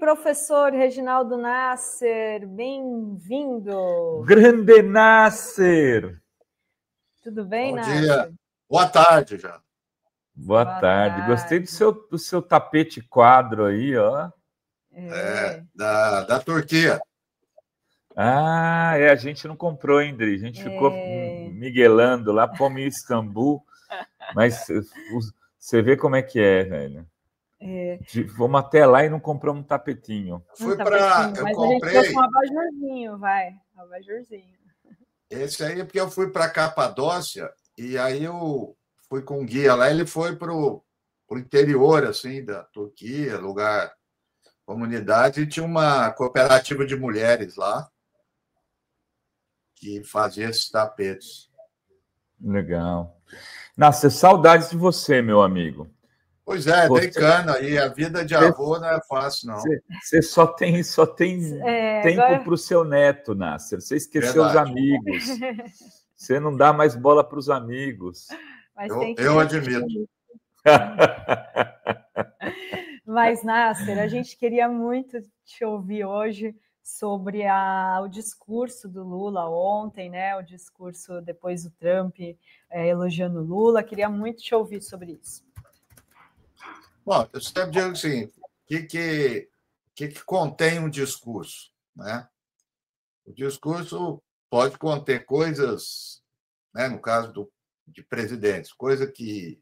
professor Reginaldo Nasser, bem-vindo. Grande Nasser! Tudo bem, Bom Nasser? dia. Boa tarde, já. Boa tarde. Gostei do seu tapete quadro aí, ó. Da Turquia. A gente não comprou, hein, Dri? A gente ficou miguelando lá, fomos em Istambul, mas você vê como é que é, velho. Fomos até lá e não compramos um tapetinho. Eu mas comprei. A gente trouxe um abajurzinho, vai. Abajurzinho. Esse aí é porque eu fui para Capadócia e aí eu fui com um guia lá. Ele foi para o interior assim, da Turquia, lugar, comunidade, e tinha uma cooperativa de mulheres lá que fazia esses tapetes. Legal. Nasser, saudades de você, meu amigo. Pois é, tem cana aí. A vida de avô não é fácil, não. Você só tem tempo para o seu neto, Nasser. Você esqueceu os amigos. Você não dá mais bola para os amigos. Eu admito. Mas, Nasser, a gente queria muito te ouvir hoje sobre o discurso do Lula ontem, né? O discurso depois do Trump elogiando o Lula. Queria muito te ouvir sobre isso. Bom, eu sempre digo assim, o que contém um discurso, né? O discurso pode conter coisas, né, no caso de presidentes, coisa que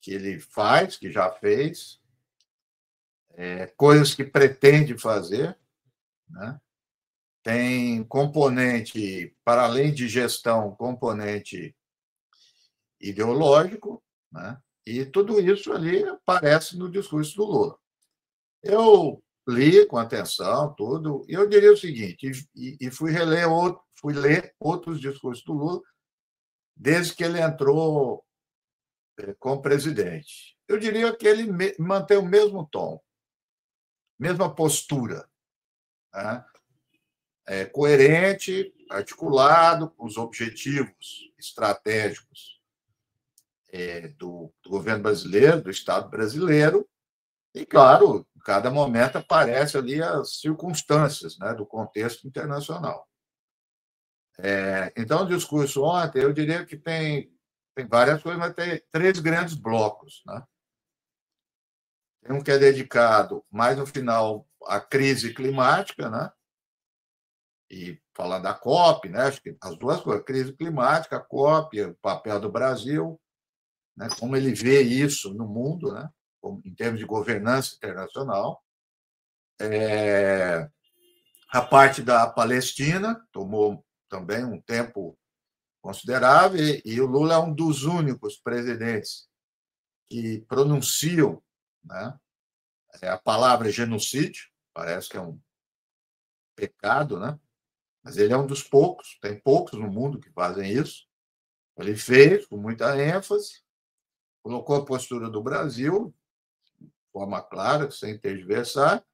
ele faz, que já fez, coisas que pretende fazer, né? Tem componente, para além de gestão, componente ideológico, né? E tudo isso ali aparece no discurso do Lula. Eu li com atenção tudo, e eu diria o seguinte, e fui ler outros discursos do Lula desde que ele entrou como presidente. Eu diria que ele mantém o mesmo tom, mesma postura, né? Coerente, articulado com os objetivos estratégicos do governo brasileiro, do Estado brasileiro, e, claro, em cada momento aparecem ali as circunstâncias, né, do contexto internacional. Então, o discurso ontem, eu diria que tem várias coisas, mas tem 3 grandes blocos, né? Tem um que é dedicado, mais no final, à crise climática, né? E falar da COP, né? Acho que as duas coisas, crise climática, a COP, o papel do Brasil, né? Como ele vê isso no mundo, né? Em termos de governança internacional. A parte da Palestina tomou também um tempo considerável, e o Lula é um dos únicos presidentes que pronunciam, né, a palavra genocídio, parece que é um pecado, né? Mas ele é um dos poucos, tem poucos no mundo que fazem isso. Ele fez com muita ênfase, colocou a postura do Brasil de forma clara, sem tergiversar,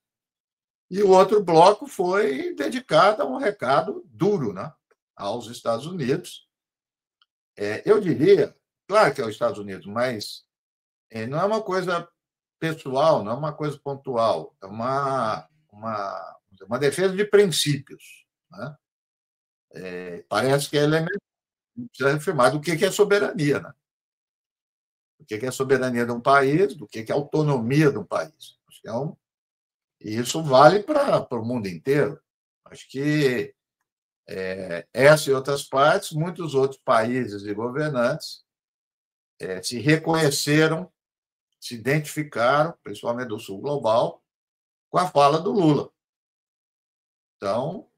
e o outro bloco foi dedicado a um recado duro, né, aos Estados Unidos. Eu diria, claro que é os Estados Unidos, mas não é uma coisa pessoal, não é uma coisa pontual, é uma defesa de princípios, né? Parece que é elementar, precisa afirmar do que é soberania, né? O que é soberania de um país, do que é autonomia de um país. E isso vale para o mundo inteiro. Acho que essa e outras partes, muitos outros países e governantes se reconheceram, se identificaram, principalmente do Sul Global, com a fala do Lula. Então,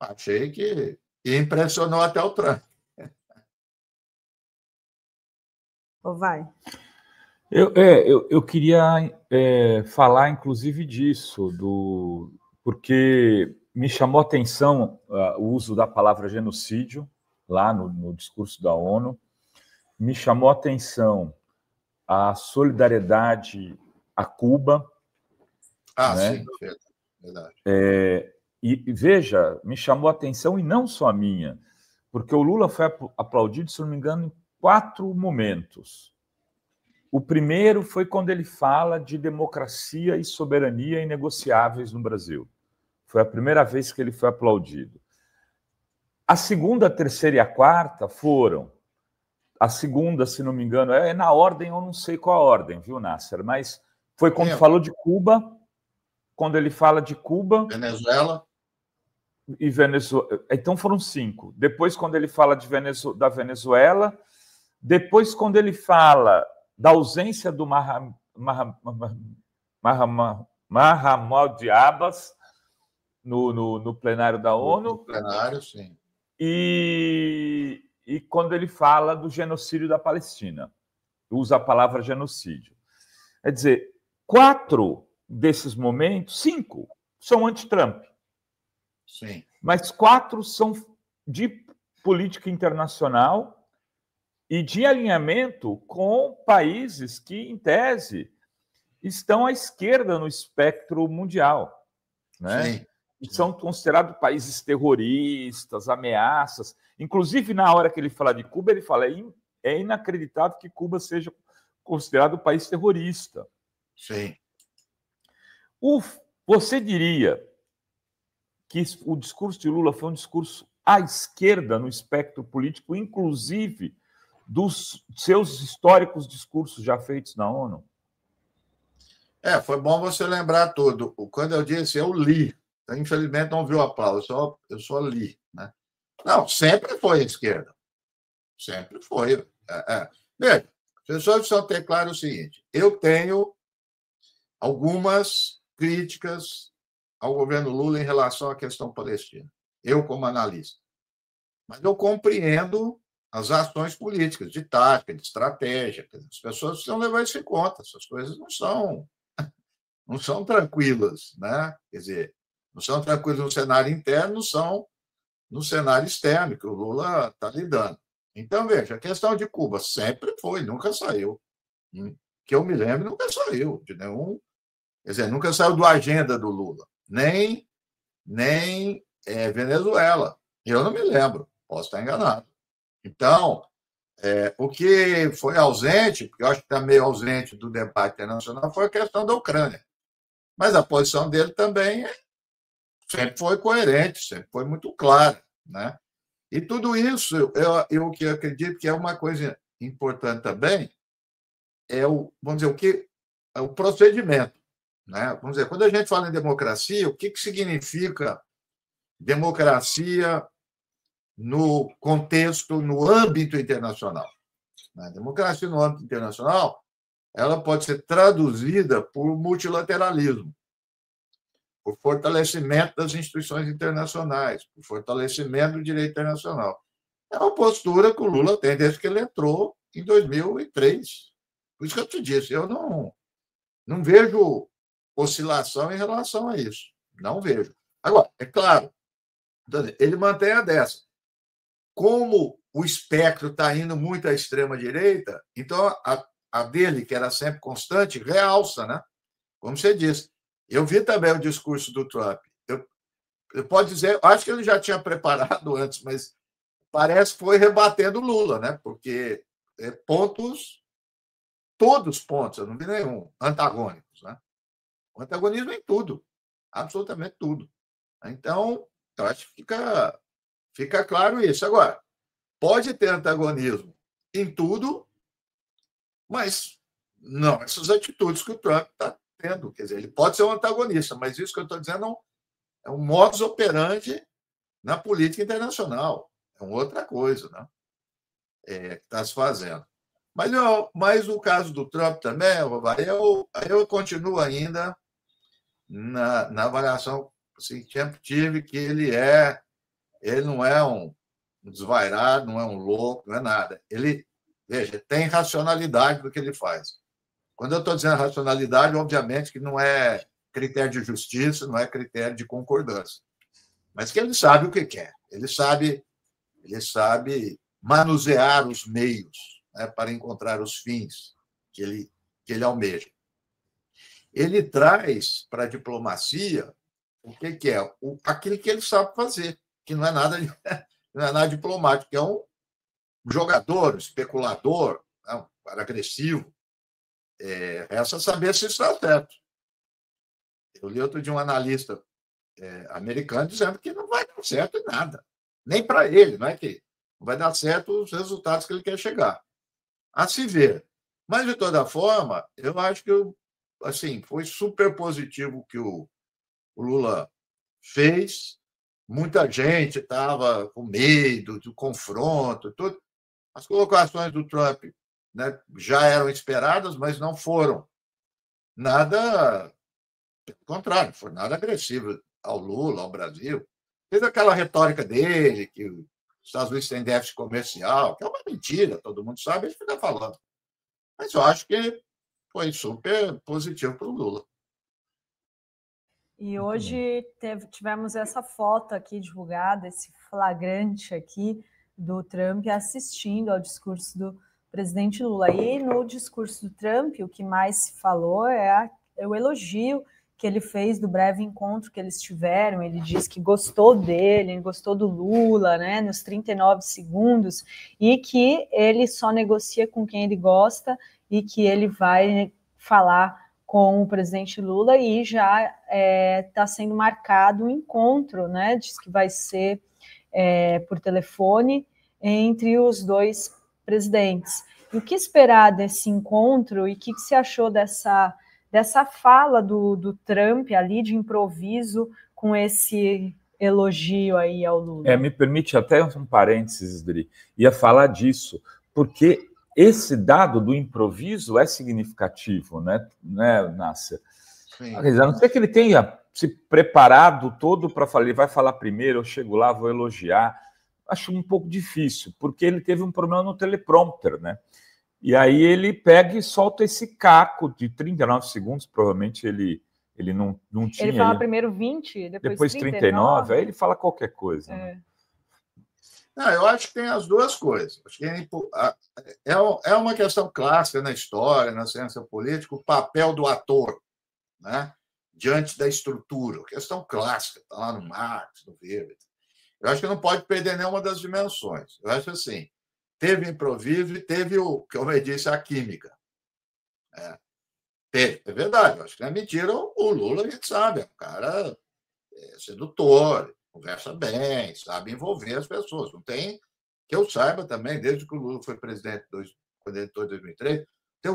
achei que impressionou até o Trump. Vai. Eu queria falar, inclusive, disso, porque me chamou a atenção o uso da palavra genocídio lá no discurso da ONU, me chamou a atenção a solidariedade a Cuba. Né? Sim, verdade. E veja, me chamou a atenção, e não só a minha, porque o Lula foi aplaudido, se não me engano, em 4 momentos. O primeiro foi quando ele fala de democracia e soberania inegociáveis no Brasil. Foi a primeira vez que ele foi aplaudido. A segunda, a terceira e a quarta foram. A segunda, se não me engano, é na ordem, eu não sei qual a ordem, viu, Nasser? Mas foi quando falou de Cuba, quando ele fala de Cuba. Venezuela. E Venezuela. Então foram 5. Depois, quando ele fala da Venezuela. Depois, quando ele fala da ausência do Mahamoud Abbas no plenário da ONU. No plenário, sim. E quando ele fala do genocídio da Palestina. Usa a palavra genocídio. Quer dizer, 4 desses momentos, 5, são anti-Trump. Sim. Mas 4 são de política internacional e de alinhamento com países que, em tese, estão à esquerda no espectro mundial, né? Sim. E são considerados países terroristas, ameaças. Inclusive, na hora que ele fala de Cuba, ele fala é inacreditável que Cuba seja considerado um país terrorista. Sim. Você diria que o discurso de Lula foi um discurso à esquerda no espectro político, inclusive dos seus históricos discursos já feitos na ONU? Foi bom você lembrar tudo. Quando eu disse, eu li. Infelizmente, não viu aplauso. Eu só li. Né? Não, sempre foi à esquerda. Sempre foi. Veja, as pessoas precisam ter claro o seguinte. Eu tenho algumas críticas ao governo Lula em relação à questão palestina. Eu, como analista. Mas eu compreendo as ações políticas, de tática, de estratégia. As pessoas precisam levar isso em conta. Essas coisas não são tranquilas, né? Quer dizer, não são tranquilas no cenário interno, não são no cenário externo, que o Lula está lidando. Então, veja, a questão de Cuba sempre foi, nunca saiu. Que eu me lembro, nunca saiu de nenhum. Quer dizer, nunca saiu da agenda do Lula. Nem Venezuela. Eu não me lembro, posso estar enganado. Então, o que foi ausente, porque eu acho que está meio ausente do debate internacional, foi a questão da Ucrânia. Mas a posição dele também sempre foi coerente, sempre foi muito clara. Né? E tudo isso, eu que acredito que é uma coisa importante também, vamos dizer, o procedimento. Né? Vamos dizer, quando a gente fala em democracia, o que significa democracia no contexto, no âmbito internacional? A democracia no âmbito internacional, ela pode ser traduzida por multilateralismo, por fortalecimento das instituições internacionais, por fortalecimento do direito internacional. É uma postura que o Lula tem desde que ele entrou em 2003. Por isso que eu te disse, eu não vejo oscilação em relação a isso. Não vejo. Agora, é claro, ele mantém a dessa. Como o espectro está indo muito à extrema-direita, então a dele, que era sempre constante, realça, né? Como você disse. Eu vi também o discurso do Trump. Eu posso dizer, acho que ele já tinha preparado antes, mas parece que foi rebatendo o Lula, né? Porque pontos, todos pontos, eu não vi nenhum, antagônicos, né? O antagonismo em tudo, absolutamente tudo. Então, eu acho que fica claro isso. Agora, pode ter antagonismo em tudo, mas não essas atitudes que o Trump está tendo. Quer dizer, ele pode ser um antagonista, mas isso que eu estou dizendo é um modus operandi na política internacional. É uma outra coisa, né? Que está se fazendo. Mas o caso do Trump também, eu continuo ainda na avaliação assim, que sempre tive, que ele não é um desvairado, não é um louco, não é nada. Ele, veja, tem racionalidade do que ele faz. Quando eu estou dizendo racionalidade, obviamente que não é critério de justiça, não é critério de concordância, mas que ele sabe o que quer. Ele sabe manusear os meios, né, para encontrar os fins que ele almeja. Ele traz para a diplomacia o que é? Aquilo que ele sabe fazer, que não é nada diplomático, que é um jogador, um especulador, um cara agressivo. resta saber se está certo. Eu li outro dia um analista americano dizendo que não vai dar certo em nada. Nem para ele, não é que não vai dar certo os resultados que ele quer chegar. A se ver. Mas, de toda forma, eu acho que assim, foi super positivo o que o Lula fez. Muita gente estava com medo do confronto, tudo. As colocações do Trump, né, já eram esperadas, mas não foram nada, pelo contrário, não foi nada agressivo ao Lula, ao Brasil. Fez aquela retórica dele, que os Estados Unidos têm déficit comercial, que é uma mentira, todo mundo sabe, ele fica falando. Mas eu acho que foi super positivo para o Lula. E hoje tivemos essa foto aqui divulgada, esse flagrante aqui do Trump assistindo ao discurso do presidente Lula. E no discurso do Trump, o que mais se falou é o elogio que ele fez do breve encontro que eles tiveram. Ele disse que gostou dele, gostou do Lula, né, nos 39 segundos, e que ele só negocia com quem ele gosta e que ele vai falar com o presidente Lula, e já está sendo marcado um encontro, né? Diz que vai ser por telefone entre os dois presidentes. E o que esperar desse encontro e o que você achou dessa fala do Trump ali de improviso com esse elogio aí ao Lula? Me permite até um parênteses, Dri, ia falar disso, porque esse dado do improviso é significativo, né, Nácia? Sim. A não ser que ele tenha se preparado todo para falar, ele vai falar primeiro, eu chego lá, vou elogiar. Acho um pouco difícil, porque ele teve um problema no teleprompter, né? E aí ele pega e solta esse caco de 39 segundos, provavelmente ele não tinha. Ele fala primeiro 20, depois 39, aí ele fala qualquer coisa. Né? Não, eu acho que tem as duas coisas. Acho que é uma questão clássica na história, na ciência política, o papel do ator, né, diante da estrutura. Questão clássica, está lá no Marx, no Weber. Eu acho que não pode perder nenhuma das dimensões. Eu acho assim, teve improviso e teve como eu disse, a química. É verdade, eu acho que não é mentira. O Lula, a gente sabe, é um cara sedutor, conversa bem, sabe envolver as pessoas. Não tem, que eu saiba também, desde que o Lula foi presidente quando ele entrou em 2003, tem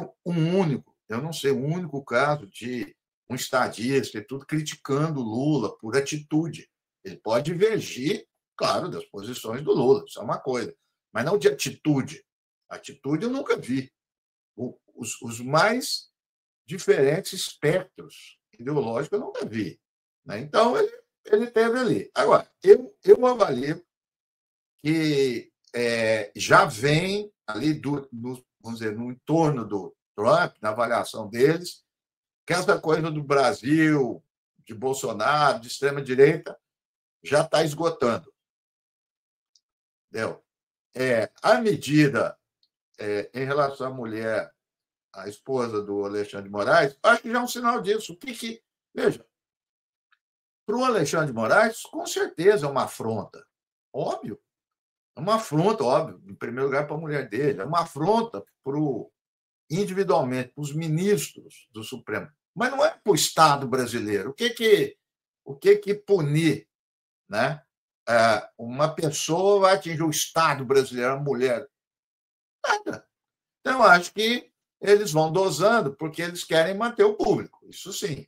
eu não sei, um único caso de um estadista e tudo criticando o Lula por atitude. Ele pode divergir, claro, das posições do Lula, isso é uma coisa, mas não de atitude. Atitude eu nunca vi. Os mais diferentes espectros ideológicos eu nunca vi. Né? Então, ele teve ali. Agora, eu avalio que já vem ali, vamos dizer, no entorno do Trump, na avaliação deles, que essa coisa do Brasil, de Bolsonaro, de extrema-direita, já está esgotando. Entendeu? A medida em relação à mulher, a esposa do Alexandre de Moraes, acho que já é um sinal disso. Veja, para o Alexandre de Moraes, com certeza é uma afronta. Óbvio. É uma afronta, óbvio, em primeiro lugar para a mulher dele. É uma afronta individualmente para os ministros do Supremo. Mas não é para o Estado brasileiro. O que punir? Né? Uma pessoa vai atingir o Estado brasileiro, a mulher? Nada. Então, eu acho que eles vão dosando porque eles querem manter o público. Isso sim.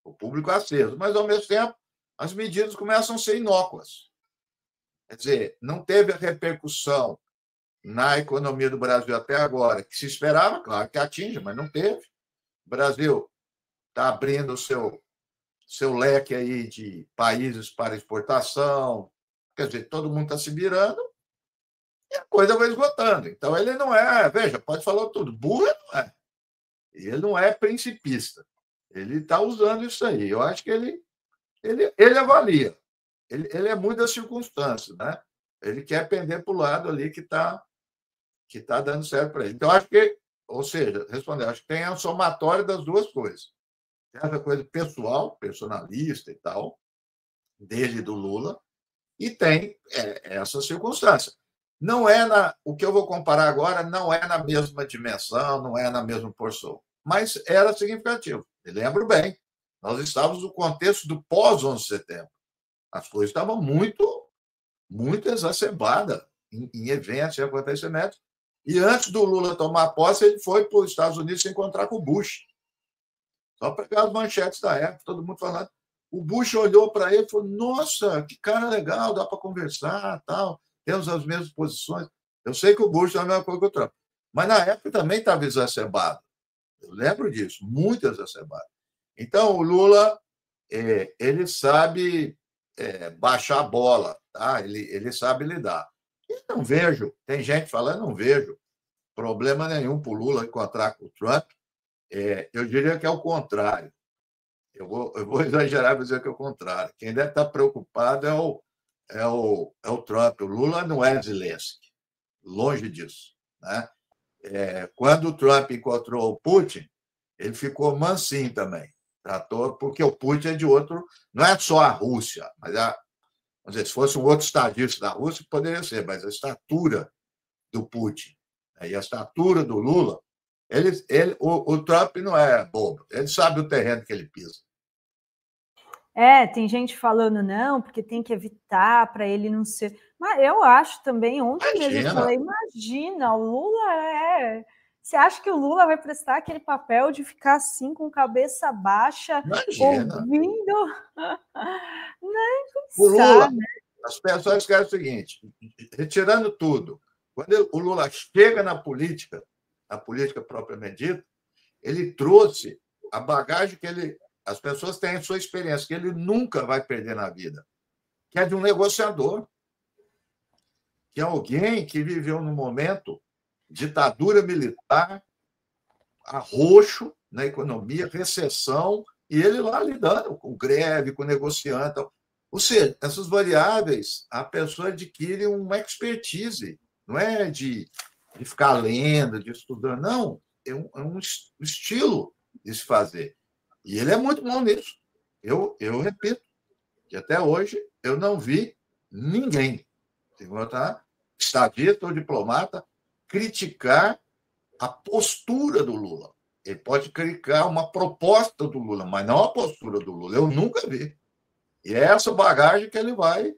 O público aceso, mas, ao mesmo tempo, as medidas começam a ser inócuas. Quer dizer, não teve a repercussão na economia do Brasil até agora, que se esperava, claro que atinge, mas não teve. O Brasil está abrindo o seu leque aí de países para exportação, quer dizer, todo mundo está se virando e a coisa vai esgotando. Então, ele não veja, pode falar tudo, burro ele não é. Ele não é principista. Ele está usando isso aí. Eu acho que ele avalia. Ele é muito das circunstâncias, né? Ele quer pender para o lado ali que tá dando certo para ele. Então, acho que, ou seja, acho que tem a somatória das duas coisas. Tem essa coisa pessoal, personalista e tal, dele e do Lula, e tem essa circunstância. Não o que eu vou comparar agora não é na mesma dimensão, não é na mesma porção. mas era significativo. Me lembro bem. Nós estávamos no contexto do pós-11 de setembro. As coisas estavam muito exacerbadas em eventos e acontecimentos. E antes do Lula tomar posse, ele foi para os Estados Unidos se encontrar com o Bush. Só para pegar as manchetes da época, todo mundo falando. O Bush olhou para ele e falou: nossa, que cara legal, dá para conversar, tal, temos as mesmas posições. Eu sei que o Bush é a mesma coisa que o Trump, mas na época também estava exacerbado. Eu lembro disso, muito exacerbado. Então, o Lula, ele sabe baixar a bola, tá? Ele sabe lidar. E não vejo, tem gente falando, não vejo problema nenhum para o Lula encontrar com o Trump. Eu diria que é o contrário. Eu vou exagerar para dizer que é o contrário. Quem deve estar preocupado é o Trump. O Lula não é Zelensky, longe disso, né? Quando o Trump encontrou o Putin, ele ficou mansinho também. Tratou, porque o Putin é de outro. Não é só a Rússia, mas vamos dizer, se fosse um outro estadista da Rússia, poderia ser, mas a estatura do Putin, né, e a estatura do Lula, o Trump não é bobo, ele sabe o terreno que ele pisa. Tem gente falando não, porque tem que evitar para ele não ser. Mas eu acho também, ontem mesmo eu falei, imagina, o Lula Você acha que o Lula vai prestar aquele papel de ficar assim, com cabeça baixa, ouvindo? Nem pensar, o Lula, né? As pessoas querem o seguinte, retirando tudo, quando o Lula chega na política propriamente dita, ele trouxe a bagagem que as pessoas têm em sua experiência, que ele nunca vai perder na vida, que é de um negociador, que é alguém que viveu num momento ditadura militar, arroxo na economia, recessão, e ele lá lidando com greve, com negociante. Ou seja, essas variáveis, a pessoa adquire uma expertise, não é de ficar lendo, de estudar, não, é um estilo de se fazer. E ele é muito bom nisso. Eu repito, que até hoje eu não vi ninguém, estadista ou diplomata, criticar a postura do Lula. Ele pode criticar uma proposta do Lula, mas não a postura do Lula. Eu nunca vi. E é essa bagagem que ele vai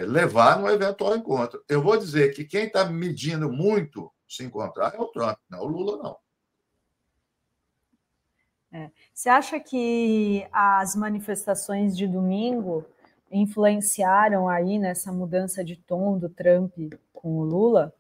levar no eventual encontro. Eu vou dizer que quem está medindo muito se encontrar é o Trump, não é o Lula, não. Você acha que as manifestações de domingo influenciaram aí nessa mudança de tom do Trump com o Lula?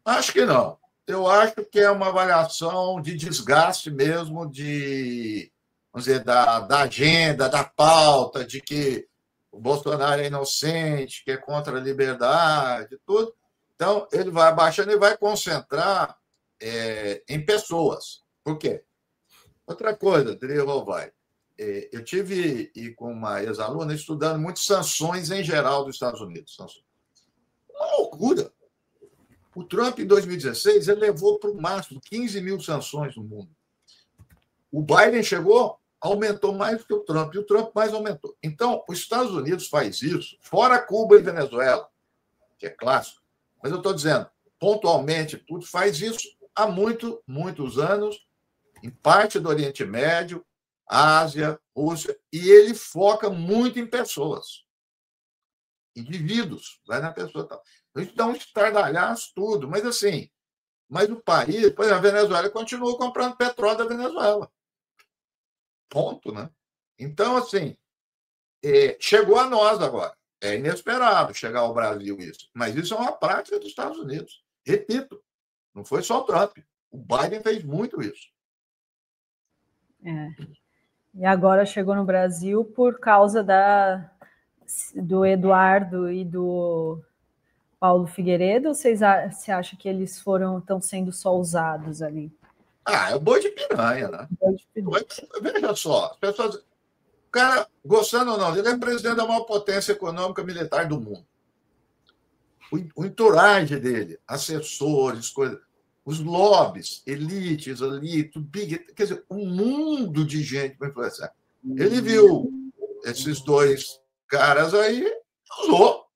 Acho que não. Eu acho que é uma avaliação de desgaste mesmo vamos dizer, da agenda, da pauta, de que o Bolsonaro é inocente, que é contra a liberdade, tudo. Então, ele vai abaixando e vai concentrar em pessoas. Por quê? Outra coisa, vai. Eu tive com uma ex-aluna estudando muito sanções em geral dos Estados Unidos. Uma loucura. O Trump, em 2016, ele levou para o máximo 15 mil sanções no mundo. O Biden chegou, aumentou mais do que o Trump, e o Trump mais aumentou. Então, os Estados Unidos faz isso, fora Cuba e Venezuela, que é clássico, mas eu estou dizendo, pontualmente, tudo faz isso há muitos anos, em parte do Oriente Médio, Ásia, Rússia, e ele foca muito em pessoas, indivíduos, vai na pessoa tal. Então, estardalhaço tudo, mas assim, o país, por exemplo, a Venezuela continua comprando petróleo da Venezuela. Ponto, né? Então, assim, chegou a nós agora. É inesperado chegar ao Brasil isso, mas isso é uma prática dos Estados Unidos. Repito, não foi só o Trump. O Biden fez muito isso. E agora chegou no Brasil por causa do Eduardo e do Paulo Figueiredo, ou você acha que eles estão sendo só usados ali? É o boi de piranha, né? Veja só, as pessoas. O cara, gostando ou não, ele é presidente da maior potência econômica militar do mundo. O entourage dele, assessores, coisas, os lobbies, elites ali, quer dizer, um mundo de gente para influenciar. Ele viu esses dois caras aí, usou.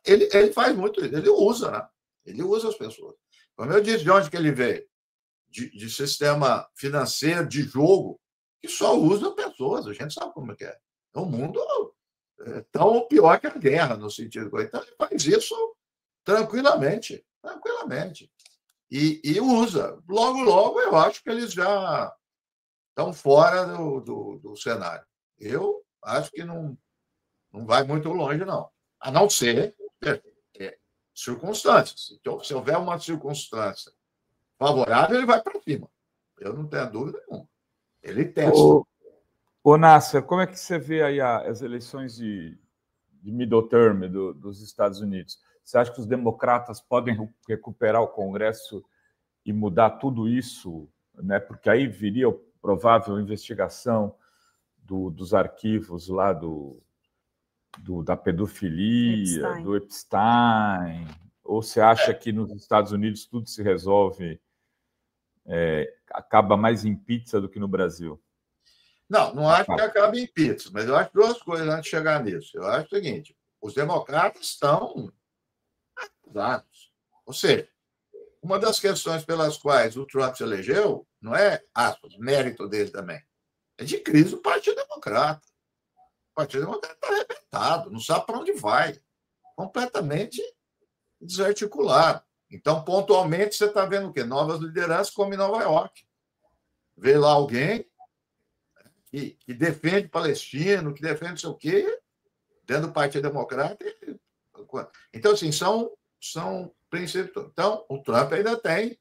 Ele faz muito isso, ele usa, né? Ele usa as pessoas. Como eu disse, de onde que ele veio? de sistema financeiro, de jogo, que só usa pessoas. A gente sabe como é que é. É um mundo tão pior que a guerra, no sentido. Então, ele faz isso tranquilamente. Tranquilamente. E usa. Logo, logo, eu acho que eles já estão fora do cenário. Eu acho que não vai muito longe, não. A não ser circunstâncias. Então, se houver uma circunstância favorável, ele vai para cima. Eu não tenho dúvida nenhuma. Ele testa. Ô, Nasser, como é que você vê aí as eleições de middle term dos Estados Unidos? Você acha que os democratas podem recuperar o Congresso e mudar tudo isso, né? Porque aí viria a provável investigação dos arquivos lá da pedofilia, do Epstein. Ou você acha que nos Estados Unidos tudo se resolve, acaba mais em pizza do que no Brasil? Não acho que acabe em pizza, mas eu acho duas coisas antes de chegar nisso. Eu acho o seguinte: os democratas estão acusados. Ou seja, uma das questões pelas quais o Trump se elegeu não é, aspas, mérito dele também. É de crise do Partido Democrata. O Partido Democrata está arrebentado, não sabe para onde vai. Completamente desarticulado. Então, pontualmente, você está vendo o quê? Novas lideranças, como em Nova York. Vê lá alguém que defende palestino, que defende não sei o quê, dentro do Partido Democrata. Então, assim, são princípios. Então, o Trump ainda tem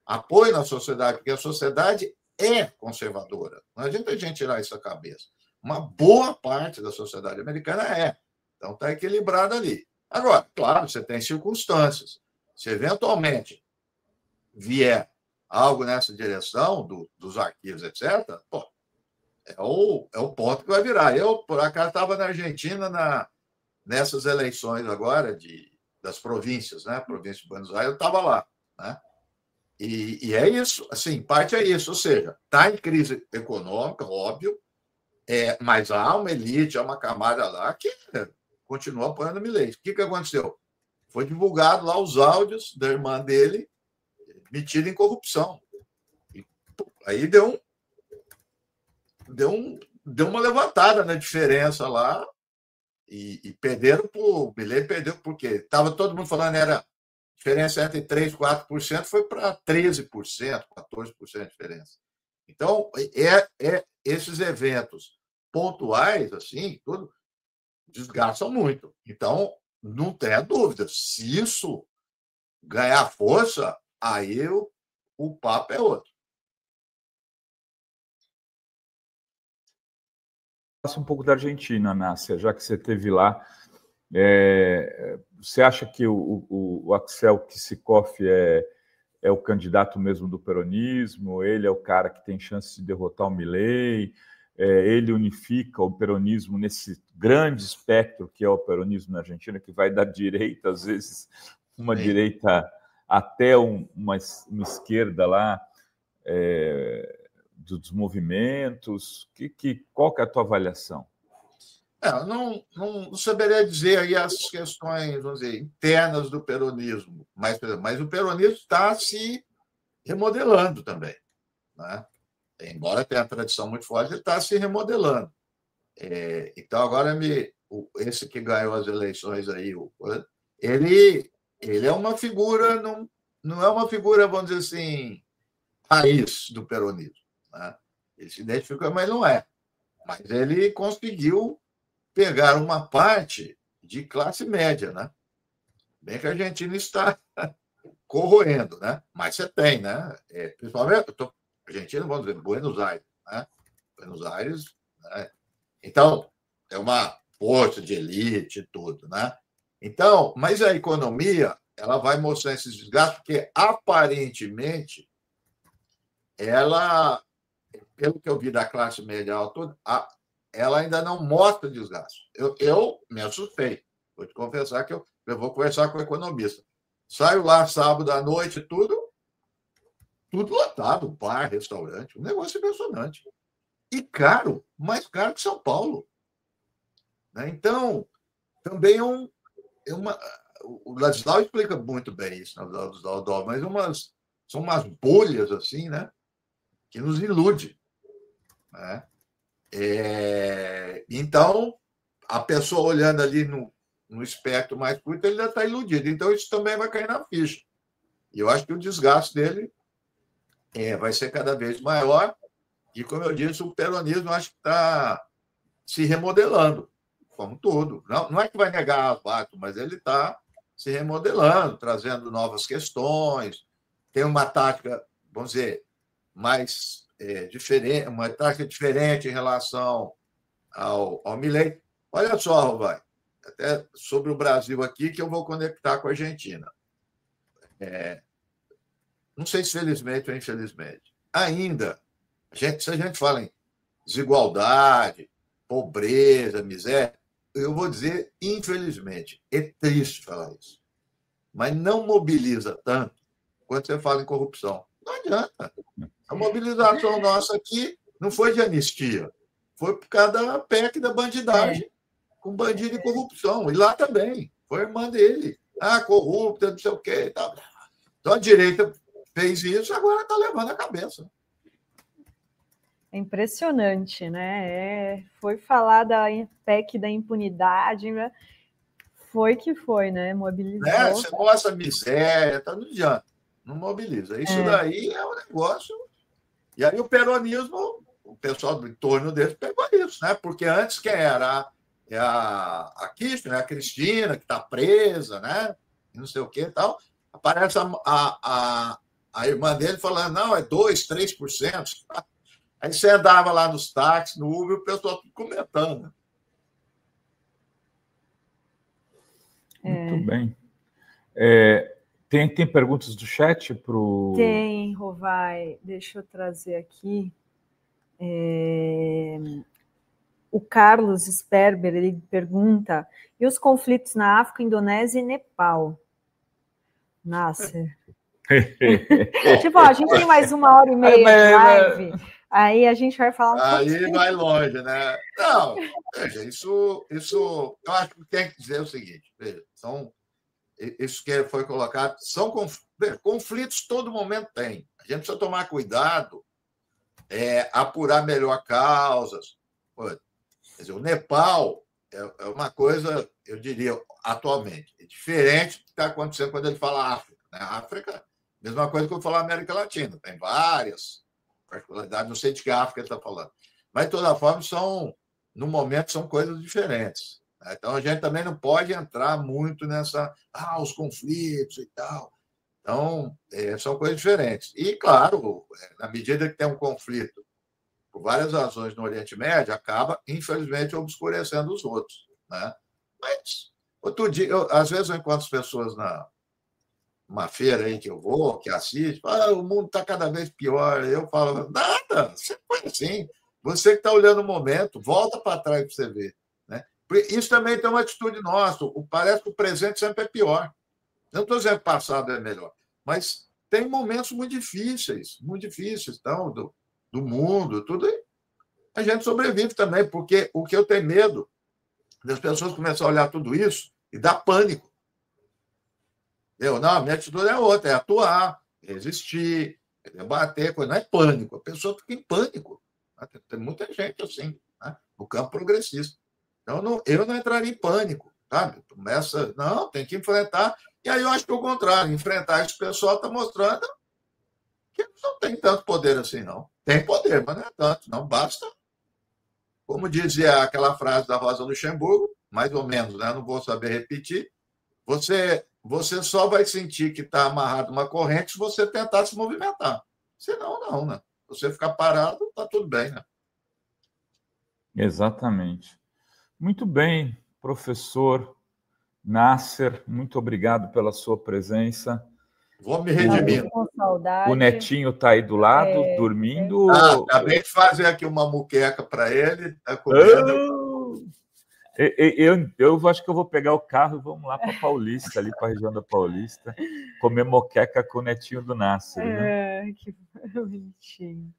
apoio na sociedade, porque a sociedade é conservadora. Não adianta a gente tirar isso da cabeça. Uma boa parte da sociedade americana é. Então, está equilibrado ali. Agora, claro, você tem circunstâncias. Se eventualmente vier algo nessa direção, dos arquivos, etc., é o ponto que vai virar. Eu, por acaso, estava na Argentina nessas eleições agora das províncias, né? Província de Buenos Aires, eu estava lá, né? E é isso, assim, parte é isso, ou seja, está em crise econômica, óbvio, mas há uma elite, há uma camada lá que continua apoiando o Milei. O que aconteceu? Foi divulgado lá os áudios da irmã dele metida em corrupção. E, aí deu uma levantada na diferença lá e perderam o Milei perdeu porque estava todo mundo falando era diferença entre 3% e 4%, foi para 13%, 14% de diferença. Então, esses eventos pontuais, assim, tudo, desgastam muito. Então, não tenha dúvida, se isso ganhar força, aí o papo é outro. Um pouco da Argentina, Nácia, já que você esteve lá. Você acha que o Axel Kicillof é o candidato mesmo do peronismo? Ele é o cara que tem chance de derrotar o Milei? Ele unifica o peronismo nesse grande espectro que é o peronismo na Argentina, que vai da direita, às vezes, uma Sim. direita até uma esquerda lá, dos movimentos. Qual que é a tua avaliação? Não saberia dizer aí as questões, vamos dizer, internas do peronismo, mas o peronismo está se remodelando também, né? Embora tenha uma tradição muito forte, ele está se remodelando. Então, agora, esse que ganhou as eleições aí, ele é uma figura, não é uma figura, vamos dizer assim, raiz do peronismo, né? Ele se identifica, mas não é. Mas ele conseguiu pegar uma parte de classe média, né? Bem que a Argentina está corroendo, né? Mas você tem, né? Principalmente, Argentina, vamos dizer, Buenos Aires, né? Buenos Aires, né? Então, é uma força de elite e tudo, né? Então, mas a economia, ela vai mostrar esses desgastes, porque, aparentemente, ela, pelo que eu vi da classe média alta, ela ainda não mostra desgaste. Eu me assustei. Vou te confessar que eu vou conversar com o economista. Saio lá sábado à noite, tudo lotado, bar, restaurante, um negócio impressionante. E caro, mais caro que São Paulo. Né? Então, também o Ladislau explica muito bem isso, mas são umas bolhas assim, né? Que nos ilude, né? Então, a pessoa olhando ali no espectro mais curto, ele já está iludido. Então, isso também vai cair na ficha. E eu acho que o desgaste dele vai ser cada vez maior. E, como eu disse, o peronismo acho que está se remodelando, como tudo. Não é que vai negar o fato, mas ele está se remodelando, trazendo novas questões. Tem uma tática, vamos dizer, mais diferente, uma tática diferente em relação ao Milei. Olha só, Rovai, até sobre o Brasil aqui, que eu vou conectar com a Argentina. Não sei se felizmente ou infelizmente. Ainda, se a gente fala em desigualdade, pobreza, miséria, eu vou dizer, infelizmente, é triste falar isso, mas não mobiliza tanto quando você fala em corrupção. Não adianta. A mobilização nossa aqui não foi de anistia, foi por causa da PEC da bandidagem, com bandido e corrupção. E lá também, foi a irmã dele. Corrupta, não sei o quê e tal. Então a direita fez isso, agora está levando a cabeça. É impressionante, né? Foi falar da PEC da impunidade, né? Foi que foi, né? Mobilizou. Você mostra miséria, tá, não adianta, não mobiliza. Isso daí é um negócio. E aí o peronismo, o pessoal do entorno deles pegou isso, né? Porque antes quem era a Kirchner, né? A Cristina, que está presa, né? E não sei o que e tal. Aparece a irmã dele falando, não, é 2%, 3%. Aí você andava lá nos táxis, no Uber, o pessoal tudo comentando. Muito bem. Tem perguntas do chat para o... Tem, Rovai. Deixa eu trazer aqui. O Carlos Sperber, ele pergunta, e os conflitos na África, Indonésia e Nepal? Nasser. Tipo, a gente tem mais 1h30 de live, aí a gente vai falar Aí vai longe, né? Não, veja, isso eu acho que tem que dizer o seguinte, veja, isso que foi colocado, são conflitos todo momento tem. A gente precisa tomar cuidado, apurar melhor causas. Quer dizer, o Nepal é uma coisa, eu diria, atualmente, diferente do que está acontecendo quando ele fala África. Né? África, mesma coisa que eu falar América Latina, tem várias particularidades, não sei de que África ele está falando. Mas, de toda forma, no momento, são coisas diferentes. Né? Então, a gente também não pode entrar muito os conflitos e tal. Então, são coisas diferentes. E, claro, na medida que tem um conflito por várias razões no Oriente Médio, acaba, infelizmente, obscurecendo os outros. Né? Mas, outro dia, às vezes eu encontro as pessoas numa feira aí que eu vou, que assisto, o mundo está cada vez pior. Eu falo, nada, sempre foi assim. Você que está olhando o momento, volta para trás para você ver. Né? Isso também tem uma atitude nossa. Parece que o presente sempre é pior. Eu não estou dizendo que o passado é melhor, mas tem momentos muito difíceis, então, do mundo, tudo aí. A gente sobrevive também, porque o que eu tenho medo das pessoas começarem a olhar tudo isso e dar pânico. Não, a minha atitude é outra, é atuar, é resistir, é debater, não é pânico. A pessoa fica em pânico. Tem muita gente assim, né? No campo progressista. Então, eu não entraria em pânico, sabe? Tem que enfrentar. E aí eu acho que o contrário, enfrentar esse pessoal está mostrando que não tem tanto poder assim, não. Tem poder, mas não é tanto, não basta. Como dizia aquela frase da Rosa Luxemburgo, mais ou menos, né? Não vou saber repetir, você só vai sentir que está amarrado uma corrente se você tentar se movimentar. Senão, não, né? Se você ficar parado, está tudo bem, né? Exatamente. Muito bem, professor Nasser, muito obrigado pela sua presença. Vou me redimir. O netinho está aí do lado, dormindo. Acabei de fazer aqui uma muqueca para ele. Está comendo. Eu acho que eu vou pegar o carro e vamos lá para Paulista, ali para a região da Paulista, comer moqueca com o netinho do Nasser. Que bonitinho.